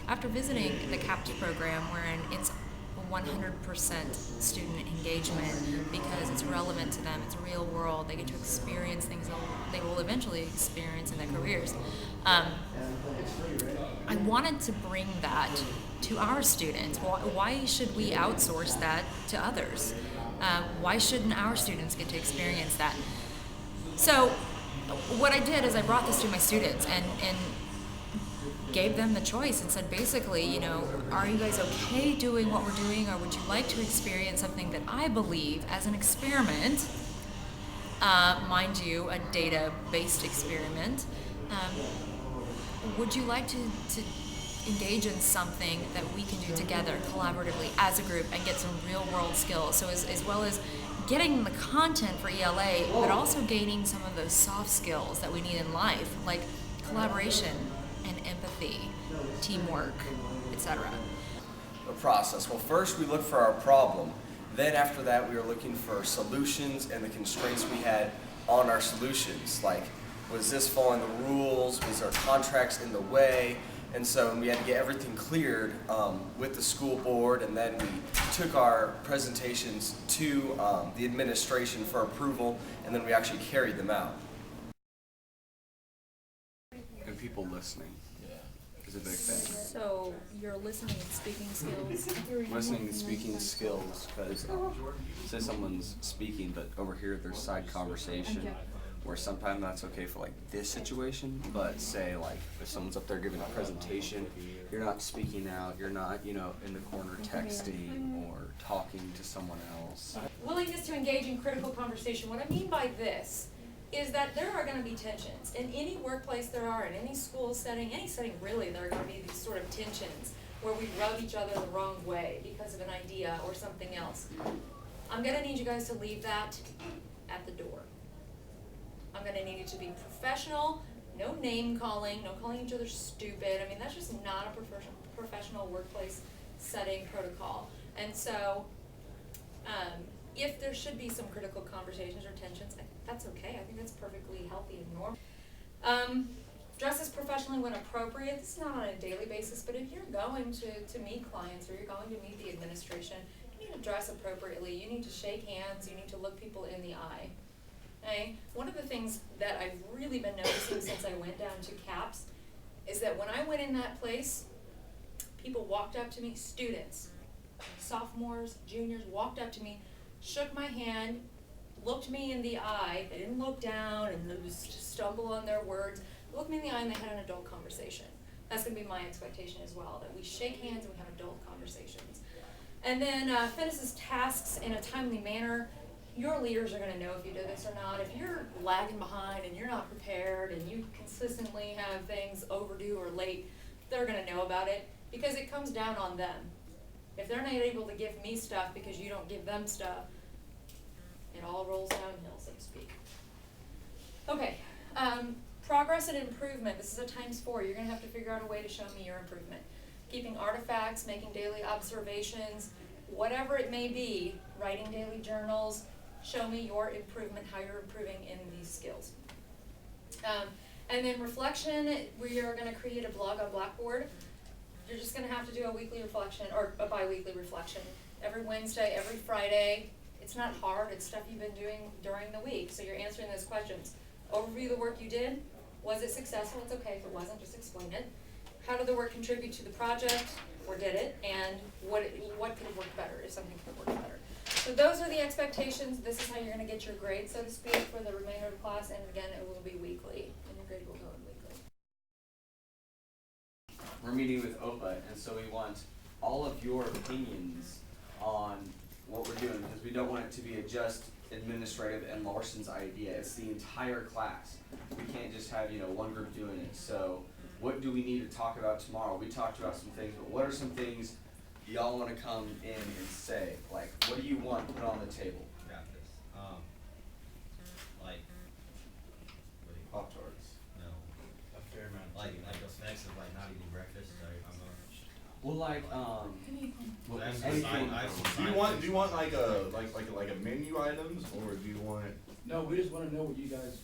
After visiting the CAPS program, wherein it's 100% student engagement because it's relevant to them, it's real world, they get to experience things they will eventually experience in their careers. I wanted to bring that to our students. Why should we outsource that to others? Why shouldn't our students get to experience that? So what I did is I brought this to my students and gave them the choice and said, basically, are you guys okay doing what we're doing, or would you like to experience something that I believe as an experiment, mind you, a data-based experiment, would you like to engage in something that we can do together collaboratively as a group and get some real world skills? So as well as getting the content for ELA, but also gaining some of those soft skills that we need in life, like collaboration and empathy, teamwork, etc. The process. Well, first we look for our problem. Then after that, we were looking for solutions and the constraints we had on our solutions. Like, was this following the rules? Was our contracts in the way? And so we had to get everything cleared with the school board, and then we took our presentations to the administration for approval, and then we actually carried them out. And people listening is a big thing. So your listening and speaking skills. Listening and speaking skills, because say someone's speaking, but over here there's side conversation, where sometimes that's okay for like this situation, but say like if someone's up there giving a presentation, you're not speaking out, you're not, in the corner texting or talking to someone else. Willingness to engage in critical conversation. What I mean by this is that there are going to be tensions. In any workplace there are, in any school setting, any setting really, there are going to be these sort of tensions where we rub each other the wrong way because of an idea or something else. I'm going to need you guys to leave that at the door. I'm going to need you to be professional, no name calling, no calling each other stupid. I mean, that's just not a professional workplace setting protocol. And so if there should be some critical conversations or tensions, that's okay. I think that's perfectly healthy and normal. Dress as professionally when appropriate. This is not on a daily basis, but if you're going to meet clients or you're going to meet the administration, you need to dress appropriately. You need to shake hands. You need to look people in the eye. Okay? One of the things that I've really been noticing since I went down to CAPS is that when I went in that place, people walked up to me, students, sophomores, juniors, walked up to me, shook my hand, looked me in the eye. They didn't look down and just stumble on their words. They looked me in the eye and they had an adult conversation. That's going to be my expectation as well, that we shake hands and we have adult conversations. And then finish tasks in a timely manner. Your leaders are going to know if you did this or not. If you're lagging behind and you're not prepared and you consistently have things overdue or late, they're going to know about it because it comes down on them. If they're not able to give me stuff because you don't give them stuff, it all rolls downhill, so to speak. Okay, progress and improvement. This is a ×4. You're going to have to figure out a way to show me your improvement. Keeping artifacts, making daily observations, whatever it may be, writing daily journals, show me your improvement, how you're improving in these skills. And then reflection, we are going to create a blog on Blackboard. You're just going to have to do a weekly reflection or a bi-weekly reflection. Every Wednesday, every Friday. It's not hard, it's stuff you've been doing during the week. So you're answering those questions. Overview the work you did. Was it successful? It's okay if it wasn't, just explain it. How did the work contribute to the project, or did it? And what could have worked better, if something could have worked better. So those are the expectations. This is how you're going to get your grade, so to speak, for the remainder of the class. And again, it will be weekly, and your grade will go in weekly. We're meeting with OPA, and so we want all of your opinions on what we're doing, because we don't want it to be a just administrative and Larson's idea. It's the entire class. We can't just have one group doing it. So what do we need to talk about tomorrow? We talked about some things, but what are some things y'all want to come in and say? Like, what do you want put on the table? Got this. Like, Pop-Tarts. no, A fair amount of like chicken. those effects of like not eating breakfast. Well, like, Well, that's anything. Do you want like a menu items, or do you want? No, we just want to know what you guys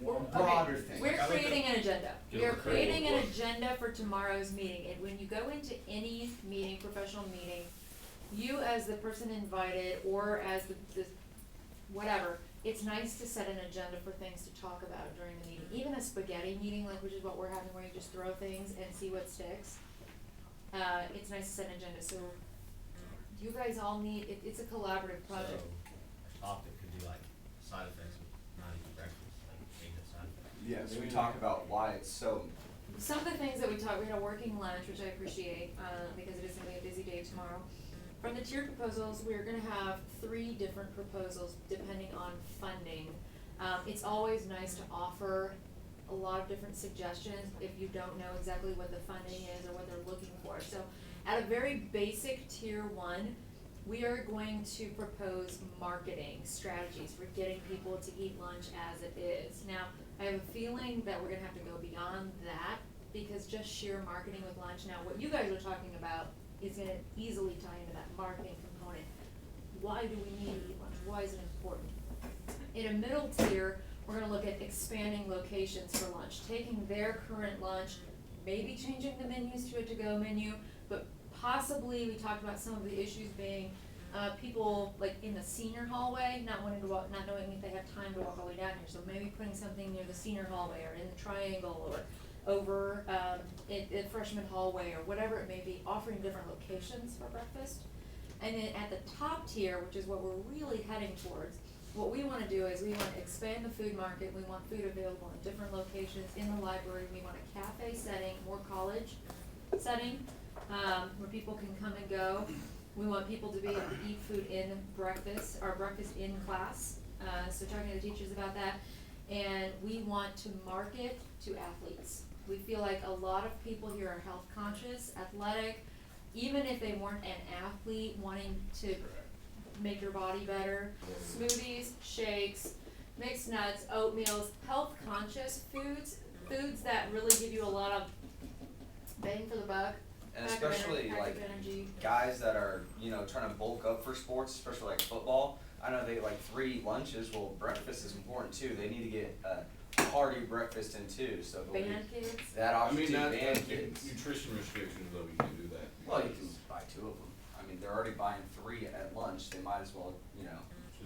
more broader Okay, things. we're Like, I look at- creating an agenda. Give We are them credit creating an where it agenda for tomorrow's meeting, and when you go into any meeting, professional meeting, you as the person invited, or as the whatever, it's nice to set an agenda for things to talk about during the meeting. Even a spaghetti meeting, like, which is what we're having, where you just throw things and see what sticks. It's nice to set an agenda, so you guys all need, it's a collaborative project. So, a topic could be like side effects of not eating breakfast, like negative side effects. Yeah, so we talk about why it's so. Some of the things that we talked, we had a working lunch, which I appreciate, because it is gonna be a busy day tomorrow. From the tiered proposals, we're gonna have 3 different proposals depending on funding. It's always nice to offer a lot of different suggestions if you don't know exactly what the funding is or what they're looking for. So at a very basic tier 1, we are going to propose marketing strategies for getting people to eat lunch as it is. Now, I have a feeling that we're gonna have to go beyond that, because just sheer marketing with lunch, now what you guys are talking about is gonna easily tie into that marketing component. Why do we need to eat lunch? Why is it important? In a middle tier, we're gonna look at expanding locations for lunch, taking their current lunch, maybe changing the menus to a to-go menu, but possibly, we talked about some of the issues being, people like in the senior hallway, not wanting to walk, not knowing if they have time to walk all the way down here, so maybe putting something near the senior hallway or in the triangle or over, in freshman hallway or whatever it may be, offering different locations for breakfast. And then at the top tier, which is what we're really heading towards, what we wanna do is we wanna expand the food market, we want food available in different locations in the library, we want a cafe setting, more college setting, where people can come and go. We want people to be able to eat food in breakfast, or breakfast in class, so talking to the teachers about that. And we want to market to athletes. We feel like a lot of people here are health conscious, athletic, even if they weren't an athlete wanting to make your body better. Smoothies, shakes, mixed nuts, oatmeals, health conscious foods, foods that really give you a lot of bang for the buck. And pack of especially pack like of energy. guys that are, trying to bulk up for sports, especially like football. I know they like 3 lunches, well, breakfast is important too. They need to get a hearty breakfast in too, so there'll be Band kids. that I option mean, too, not, band kids. nutrition restrictions though, we can do that. Well, you can buy 2 of them. I mean, they're already buying 3 at lunch, they might as well,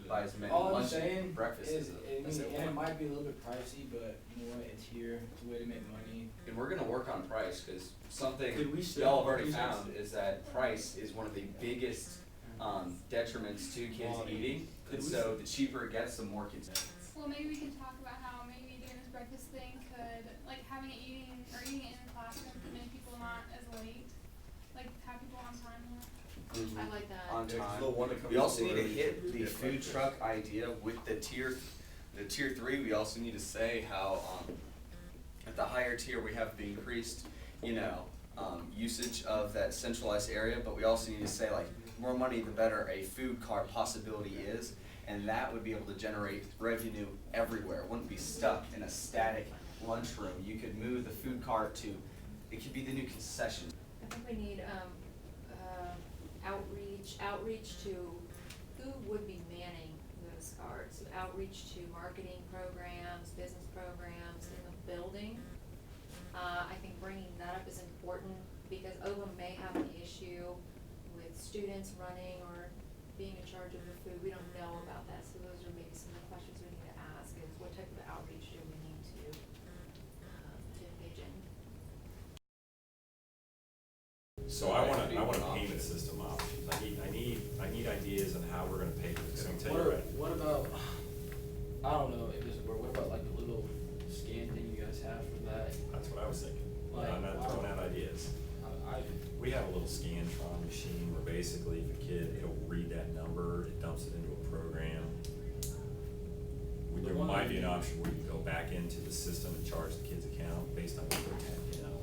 buy as many All I'm lunch saying and breakfast is, as they and want. it might be a little bit pricey, but you know what, it's here, it's a way to make money. And we're gonna work on price, cause something Could we still y'all have already use this? found is that price is one of the biggest detriments to kids Quality. eating. Could And we so the cheaper it gets, the more kids. Well, maybe we can talk about how maybe doing this breakfast thing could, like, eating it in the classroom could make people not as late, like, have people on time more. I like that. On Yeah, 'cause time. they'll wanna come We also to need to work hit and the get food breakfast. truck idea with the tier 3. We also need to say how at the higher tier we have the increased, usage of that centralized area, but we also need to say like more money the better a food cart possibility is, and that would be able to generate revenue everywhere. It wouldn't be stuck in a static lunchroom. You could move the food cart to, it could be the new concession. I think we need, outreach to who would be manning those cards, outreach to marketing programs, business programs in the building. I think bringing that up is important, because OVA may have an issue with students running or being in charge of the food. We don't know about that, so those are maybe some of the questions we need to ask, is what type of outreach do we need to engage in? So I want a payment system options. I need ideas on how we're gonna pay for this. I'm tell you right. What about, I don't know if this would work, what about like the little scan thing you guys have for that? That's what I was thinking. Like, I'm not throwing out ideas. We have a little Scantron machine where basically if a kid, it'll read that number, it dumps it into a program. There might be an option where you go back into the system and charge the kid's account based on what they're tapping out.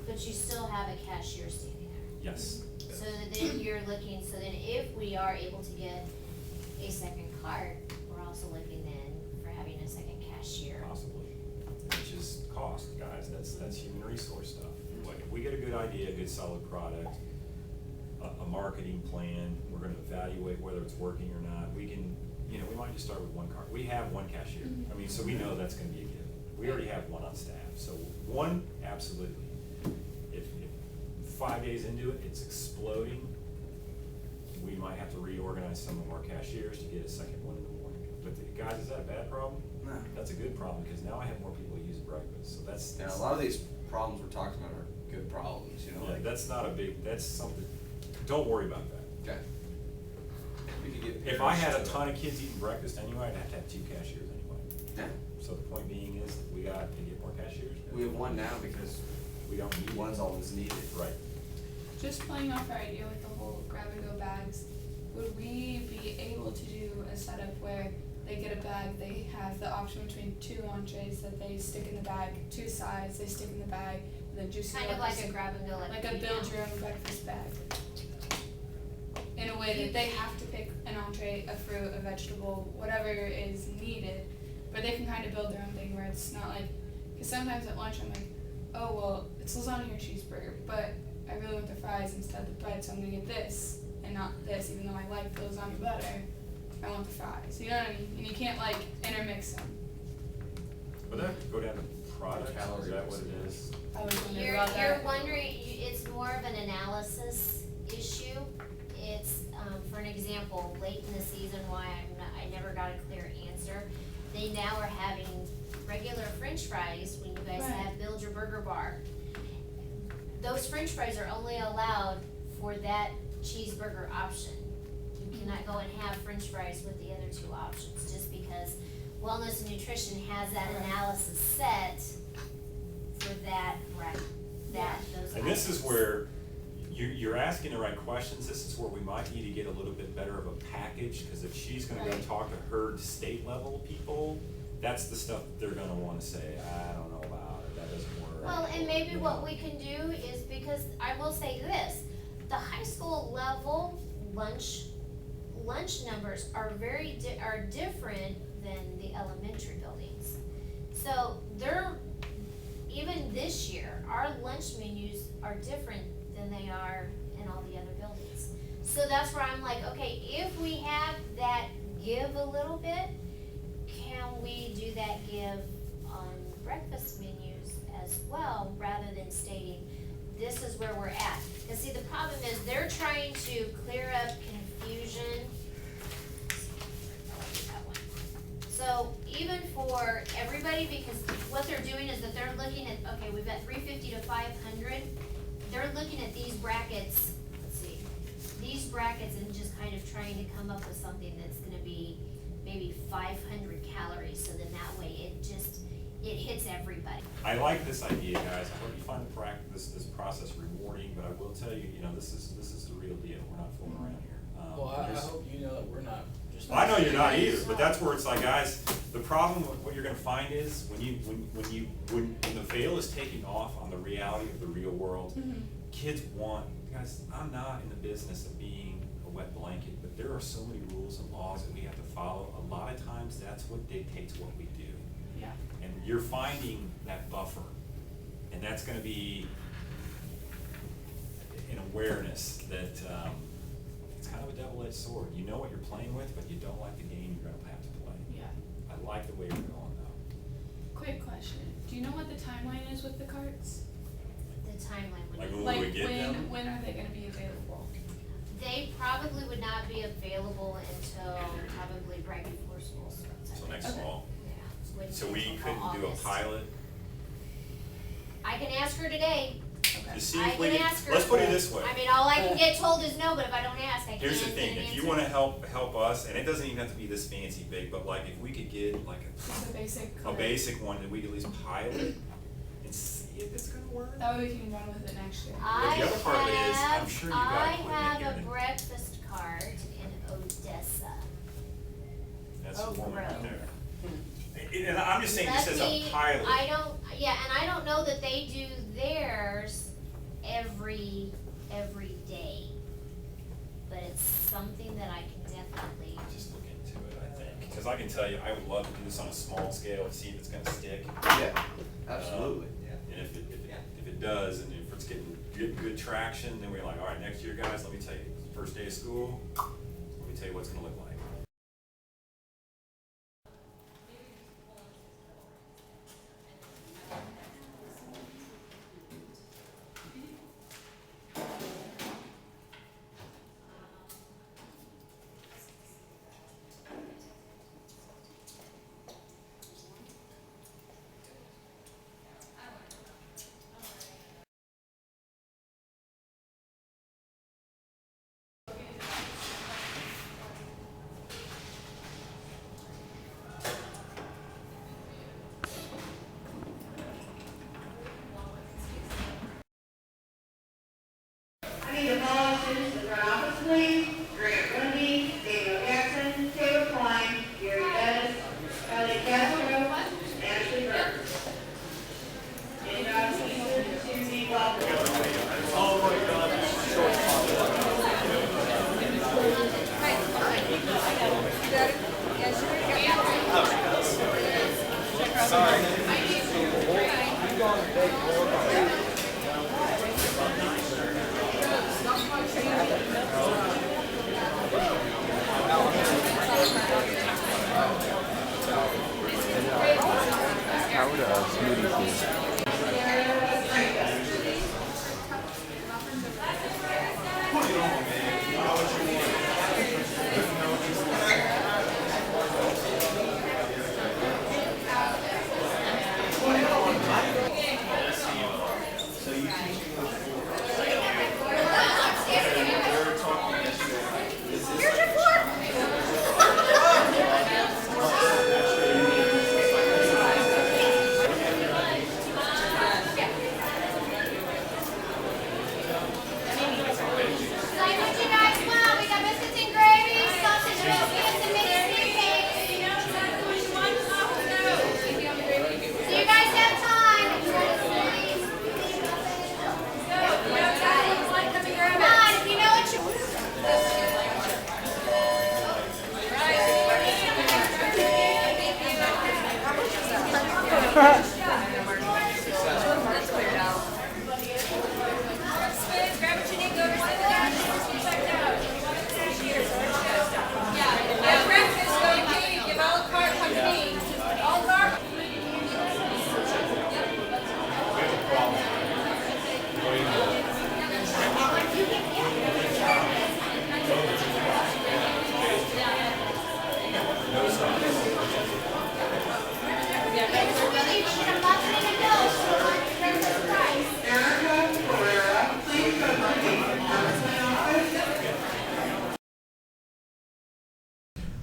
But you still have a cashier standing there. Yes. So then you're looking, so then if we are able to get a second cart, we're also looking then for having a second cashier. Possibly, which is cost, guys, that's human resource stuff. Like, if we get a good idea, a good solid product, a marketing plan, we're gonna evaluate whether it's working or not, we can, we might just start with 1 cart. We have 1 cashier, I mean, so we know that's gonna be a given. We already have one on staff, so one, absolutely. If 5 days into it, it's exploding, we might have to reorganize some of our cashiers to get a second one in the morning. But guys, is that a bad problem? No. That's a good problem, because now I have more people who use breakfast, so that's. And a lot of these problems we're talking about are good problems, you know, Yeah, like. that's not a big, that's something, don't worry about that. Okay. We could get. If I had a parents to- ton of kids eating breakfast anyway, I'd have to have 2 cashiers anyway. Yeah, So the point being is, we got to get more cashiers. we have one now because We don't need one's always needed. Right. Just playing off our idea with the whole grab and go bags, would we be able to do a setup where they get a bag, they have the option between 2 entrees that they stick in the bag, 2 sides they stick in the bag, and then juicy Kind of lettuce, like a grab and go, like a build your own breakfast bag. In a way that they have to pick an entree, a fruit, a vegetable, whatever is needed, but they can kind of build their own thing where it's not like, because sometimes at lunch I'm like, oh well, it's lasagna or cheeseburger, but I really want the fries instead of the bread, so I'm gonna get this and not this, even though I like the lasagna better. I want the fries. You know what I mean? And you can't like intermix them. But that could go down to products, is that what it is? I was wondering You're, about you're that. wondering, it's more of an analysis issue. It's, for an example, late in the season, why I never got a clear answer. They now are having regular french fries when you guys Right. have Build Your Burger Bar. Those french fries are only allowed for that cheeseburger option. You cannot go and have french fries with the other 2 options, just because Wellness and Nutrition has that Right. analysis set for that, those And this is items. where you're asking the right questions. This is where we might need to get a little bit better of a package, because if she's gonna go Right. talk to her state level people, that's the stuff they're gonna wanna say, I don't know about it, that doesn't work. Well, and or, maybe you what know. we can do is, because I will say this, the high school level lunch numbers are are different than the elementary buildings. So even this year, our lunch menus are different than they are in all the other buildings. So that's where I'm like, okay, if we have that give a little bit, can we do that give on breakfast menus as well, rather than stating, this is where we're at? Cause see, the problem is, they're trying to clear up confusion. So even for everybody, because what they're doing is that they're looking at, okay, we've got 350 to 500, they're looking at these brackets, let's see, these brackets, and just kind of trying to come up with something that's gonna be maybe 500 calories, so then that way it hits everybody. I like this idea, guys. I hope you find this process rewarding, but I will tell you, this is the real deal. We're not fooling around here. Well, I there's- hope you know that we're not just. I know you're not either, but that's where it's like, guys, the problem with what you're gonna find is, when the veil is taking off on the reality of the real world, kids guys, I'm not in the business of being a wet blanket, but there are so many rules and laws that we have to follow. A lot of times, that's what dictates what we do. Yeah. And you're finding that buffer, and that's gonna be an awareness that, it's kind of a double-edged sword. You know what you're playing with, but you don't like the game you're gonna have to play. Yeah. I like the way you're going though. Quick question. Do you know what the timeline is with the carts? The timeline would Like be. when Like we get them? when are they gonna be available? They probably would not be available until probably right before school starts. I So think. next Okay. fall. Yeah, wouldn't So be we until couldn't do a August. pilot? I can ask her today. Okay. To see I if we can can, ask her. let's put it this way. I mean, all I can get told is no, but if I don't ask, I can't Here's the get thing, an if you answer. wanna help us, and it doesn't even have to be this fancy big, but like if we could get like Just a basic. a cart. basic one that we could at least pilot and see if it's gonna work. That way we can run with it next year. I the other part of it is, I'm sure you got I equipment have here a that- breakfast cart in Odessa. That's Oh, a woman right bro. there. And I'm just saying this as a pilot. And I don't know that they do theirs every day. But it's something that I can definitely, Just look into it, I think, cause I can tell you, I would love to do this on a small scale and see if it's gonna stick. Yeah, absolutely, yeah. And if it does, and if it's getting good traction, then we're like, all right, next year, guys, let me tell you, first day of school, let me tell you what it's gonna look like. How would a smoothie be?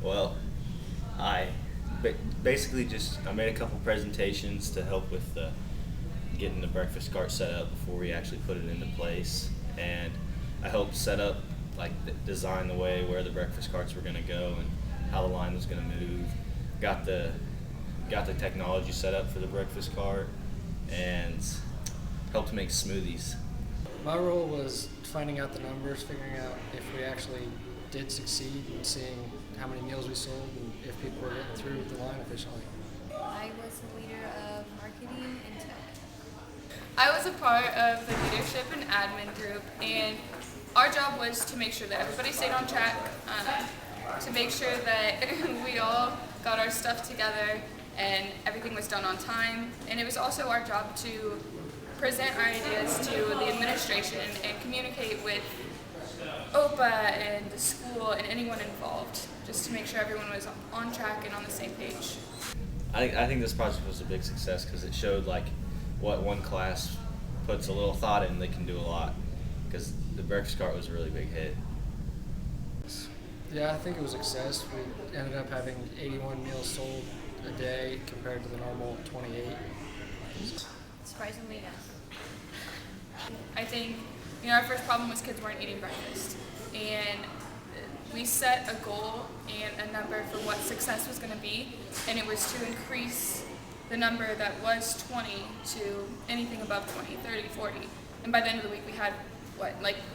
Well, basically I made a couple presentations to help with getting the breakfast cart set up before we actually put it into place, and I helped set up, like, design the way where the breakfast carts were going to go and how the line was going to move. Got the technology set up for the breakfast cart and helped make smoothies. My role was finding out the numbers, figuring out if we actually did succeed, and seeing how many meals we sold and if people were getting through the line efficiently. I was the leader of marketing and tech. I was a part of the leadership and admin group, and our job was to make sure that everybody stayed on track, to make sure that we all got our stuff together and everything was done on time. And it was also our job to present our ideas to the administration and communicate with OPA and the school and anyone involved, just to make sure everyone was on track and on the same page. I think this project was a big success because it showed, like, what one class puts a little thought in, they can do a lot, because the breakfast cart was a really big hit. Yeah, I think it was a success. We ended up having 81 meals sold a day compared to the normal 28. Surprisingly, yes. I think, our first problem was kids weren't eating breakfast, and we set a goal and a number for what success was going to be, and it was to increase the number that was 20 to anything above 20, 30, 40. And by the end of the week we had,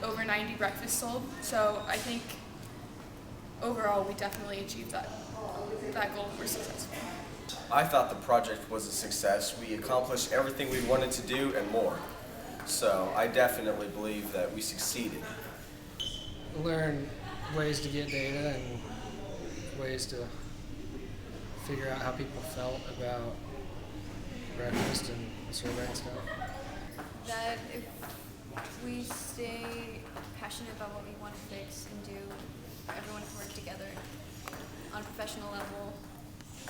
over 90 breakfasts sold. So I think overall we definitely achieved that goal and we're successful. I thought the project was a success. We accomplished everything we wanted to do and more. So I definitely believe that we succeeded. Learn ways to get data and ways to figure out how people felt about breakfast and the survey and stuff. That if we stay passionate about what we want to fix and do, everyone can work together on a professional level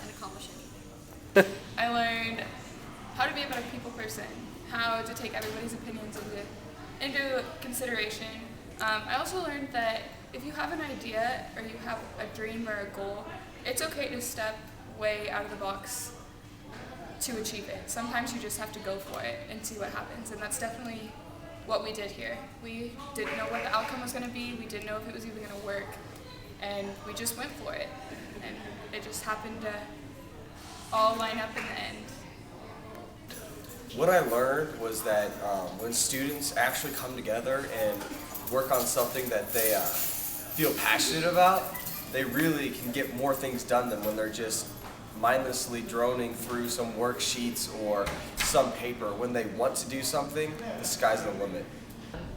and accomplish anything. I learned how to be a better people person, how to take everybody's opinions into consideration. I also learned that if you have an idea or you have a dream or a goal, it's okay to step way out of the box to achieve it. Sometimes you just have to go for it and see what happens, and that's definitely what we did here. We didn't know what the outcome was going to be, we didn't know if it was even going to work, and we just went for it, and it just happened to all line up in the end. What I learned was that when students actually come together and work on something that they feel passionate about, they really can get more things done than when they're just mindlessly droning through some worksheets or some paper. When they want to do something, the sky's the limit.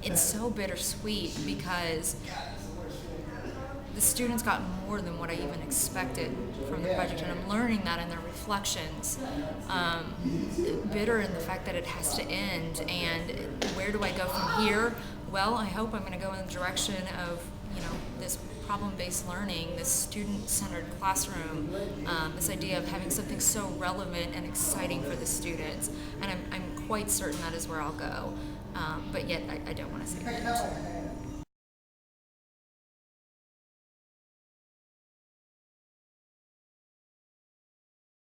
It's so bittersweet because the students got more than what I even expected from the project, and I'm learning that in their reflections. Bitter in the fact that it has to end, and where do I go from here? Well, I hope I'm going to go in the direction of, this problem-based learning, this student-centered classroom, this idea of having something so relevant and exciting for the students, and I'm quite certain that is where I'll go. But yet, I don't want to say that.